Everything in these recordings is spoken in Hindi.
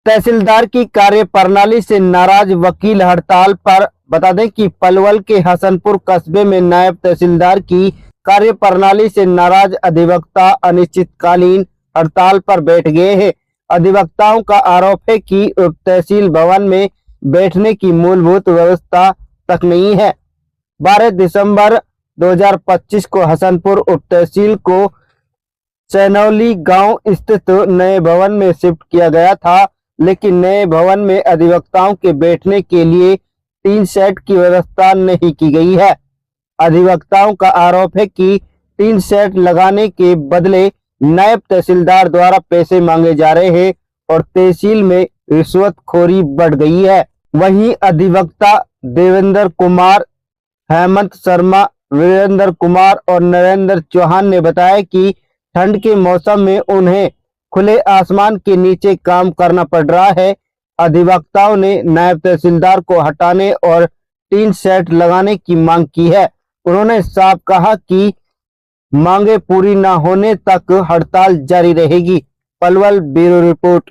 तहसीलदार की कार्यप्रणाली से नाराज वकील हड़ताल पर। बता दें कि पलवल के हसनपुर कस्बे में नायब तहसीलदार की कार्यप्रणाली से नाराज अधिवक्ता अनिश्चितकालीन हड़ताल पर बैठ गए हैं। अधिवक्ताओं का आरोप है कि उप तहसील भवन में बैठने की मूलभूत व्यवस्था तक नहीं है। 12 दिसंबर 2025 को हसनपुर उप तहसील को चैनौली गांव स्थित नए भवन में शिफ्ट किया गया था, लेकिन नए भवन में अधिवक्ताओं के बैठने के लिए 3 सेट की व्यवस्था नहीं की गई है। अधिवक्ताओं का आरोप है कि 3 सेट लगाने के बदले नायब तहसीलदार द्वारा पैसे मांगे जा रहे हैं और तहसील में रिश्वतखोरी बढ़ गई है। वहीं अधिवक्ता देवेंद्र कुमार, हेमंत शर्मा, वीरेंद्र कुमार और नरेंद्र चौहान ने बताया कि ठंड के मौसम में उन्हें खुले आसमान के नीचे काम करना पड़ रहा है। अधिवक्ताओं ने नायब तहसीलदार को हटाने और 3 सेट लगाने की मांग की है। उन्होंने साफ कहा कि मांगे पूरी न होने तक हड़ताल जारी रहेगी। Palwal bureau report.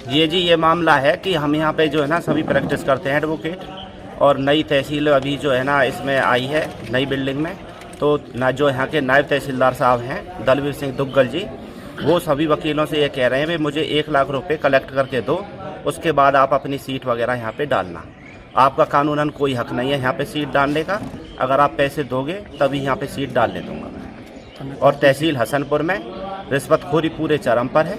ये मामला है कि हम यहाँ पे जो है ना सभी प्रैक्टिस करते हैं एडवोकेट, और नई तहसील अभी जो है ना इसमें आई है नई बिल्डिंग में। तो ना जो यहाँ के नायब तहसीलदार साहब हैं दलवीर सिंह दुग्गल जी, वो सभी वकीलों से ये कह रहे हैं कि मुझे 1 लाख रुपए कलेक्ट करके दो, उसके बाद आप अपनी सीट वगैरह यहाँ पे डालना। आपका कानूनन कोई हक नहीं है यहाँ पे सीट डालने का। अगर आप पैसे दोगे तभी यहाँ पे सीट डालने दूंगा। और तहसील हसनपुर में रिश्वतखोरी पूरे चरम पर है।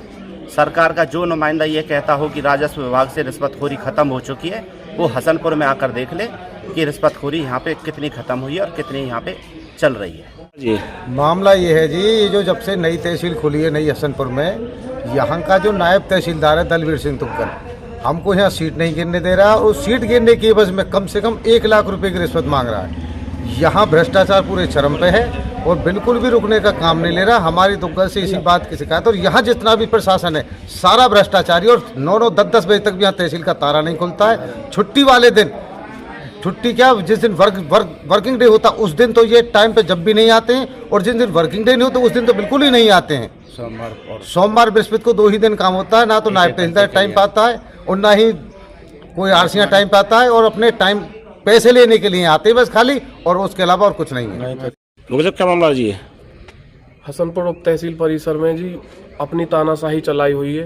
सरकार का जो नुमाइंदा ये कहता हो कि राजस्व विभाग से रिश्वतखोरी खत्म हो चुकी है, वो हसनपुर में आकर देख ले कि रिश्वतखोरी यहाँ पे कितनी खत्म हुई है और कितनी यहाँ पे चल रही है। जी मामला ये है जी, ये जो जब से नई तहसील खुली है नई हसनपुर में, यहाँ का जो नायब तहसीलदार है दलवीर सिंह दुग्गल, हमको यहाँ सीट नहीं गिरने दे रहा और सीट गिरने की एवज में कम से कम 1 लाख रुपए की रिश्वत मांग रहा है। यहाँ भ्रष्टाचार पूरे चरम पे है और बिल्कुल भी रुकने का काम नहीं ले रहा। हमारी दुग्गल से इसी बात की शिकायत। और यहाँ जितना भी प्रशासन है सारा भ्रष्टाचारी, और 9-9, 10-10 बजे तक भी यहाँ तहसील का ताला नहीं खुलता है। छुट्टी वाले दिन, छुट्टी क्या, जिस दिन वर्किंग डे होता उस दिन तो ये टाइम पे जब भी नहीं आते हैं, और जिस दिन वर्किंग डे नहीं होता उस दिन तो बिल्कुल ही नहीं आते हैं। सोमवार बृहस्पति को 2 ही दिन काम होता है। ना तो नायब तहसीलदार टाइम पाता है और ना ही कोई आरसीआर टाइम पाता है, और अपने टाइम पैसे लेने के लिए आते हैं बस खाली, और उसके अलावा और कुछ नहीं है। क्या मामला जी? हसनपुर उप तहसील परिसर में जी अपनी तानाशाही चलाई हुई है।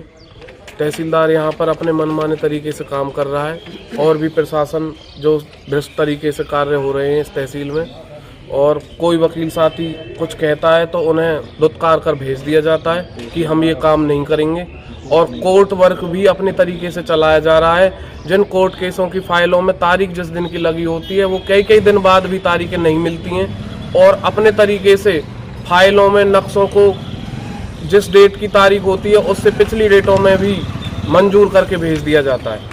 तहसीलदार यहाँ पर अपने मनमाने तरीके से काम कर रहा है, और भी प्रशासन जो भ्रष्ट तरीके से कार्य हो रहे हैं इस तहसील में। और कोई वकील साथी कुछ कहता है तो उन्हें दुत्कार कर भेज दिया जाता है कि हम ये काम नहीं करेंगे। और कोर्ट वर्क भी अपने तरीके से चलाया जा रहा है। जिन कोर्ट केसों की फाइलों में तारीख जिस दिन की लगी होती है वो कई दिन बाद भी तारीखें नहीं मिलती हैं, और अपने तरीके से फाइलों में नक्शों को जिस डेट की तारीख होती है उससे पिछली डेटों में भी मंजूर करके भेज दिया जाता है।